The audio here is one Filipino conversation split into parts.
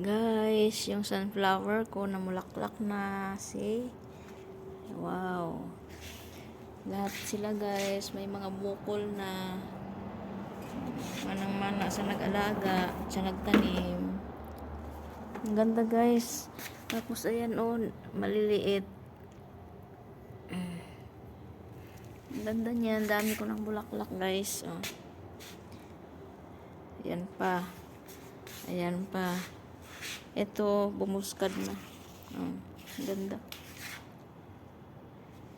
Guys, yung sunflower ko namulaklak na. See? Wow. Lahat sila guys. May mga bukol na. Manang-mana sa nag-alaga. Sa nagtanim. Ang ganda guys. Tapos ayan oh, maliliit. Ang ganda niyan. Dami ko ng bulaklak guys. Oh. Ayan pa. Ayan pa. Ito, bumuskad na. Oh, ganda.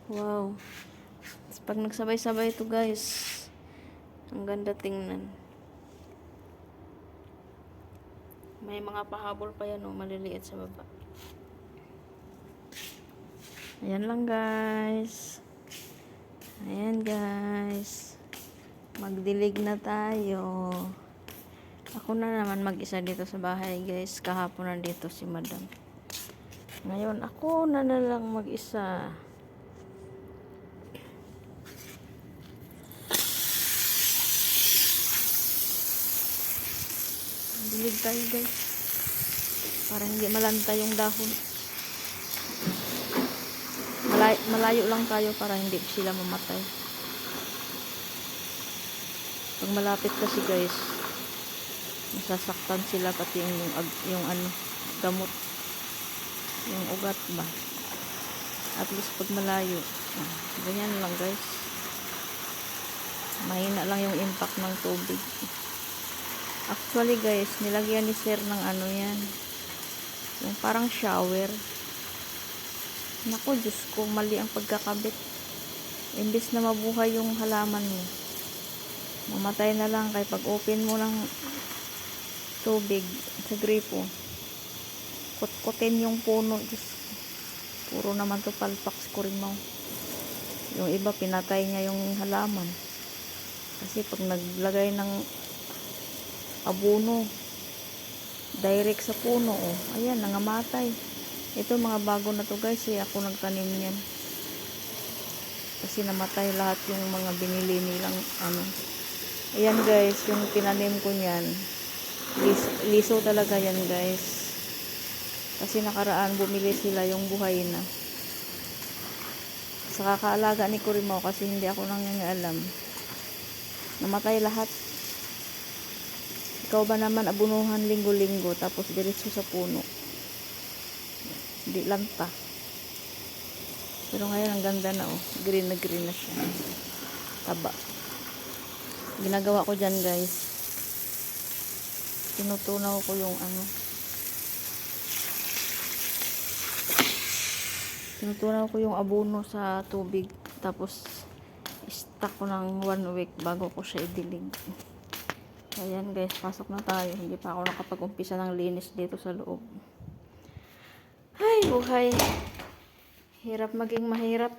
Wow. Pag nagsabay-sabay ito guys, ang ganda tingnan. May mga pahabol pa yan oh, maliliit sa baba. Ayan lang guys. Ayan guys. Magdilig na tayo. Ako na naman mag-isa dito sa bahay guys. Kahapon nandito si madam. Ngayon ako na lang mag-isa. Dilig tayo guys. Para hindi malanta yung dahon. Malayo lang tayo para hindi sila mamatay. Pag malapit kasi guys, masasaktan sila pati yung ano, gamot, yung ugat ba. At least pag malayo, ganyan lang guys. Mahina lang yung impact ng tubig. Actually guys, nilagyan ni sir ng ano yan, yung parang shower. Naku, Diyos ko, mali ang pagkakabit. Imbis na mabuhay yung halaman mo, mamatay na lang. Kaya pag open mo ng tubig sa gripo, kutkutin yung puno. Diyos ko, puro naman to palpak Kurimaw. Yung iba pinatay niya yung halaman kasi pag naglagay ng abono direct sa puno, oh, ayan, nangamatay. Ito mga bago na to guys, ako nagtanim yan kasi namatay lahat yung mga binili nilang ano. Ayan guys, yung tinanim ko niyan, liso talaga yan guys, kasi nakaraan bumili sila yung buhay na. Sa kakaalaga ni Kurimaw, kasi hindi ako nangangalam, namatay lahat. Ikaw ba naman abunuhan linggo-linggo tapos diretso sa puno, di lanta. Pero ngayon ang ganda na oh, green na siya, taba. Ginagawa ko dyan guys, tinutunaw ko yung ano, tinutunaw ko yung abono sa tubig, tapos i-stack ko ng 1 week bago ko siya idilig. Ayan guys, pasok na tayo. Hindi pa ako nakapag-umpisa ng linis dito sa loob. Ay, buhay. Hirap maging mahirap.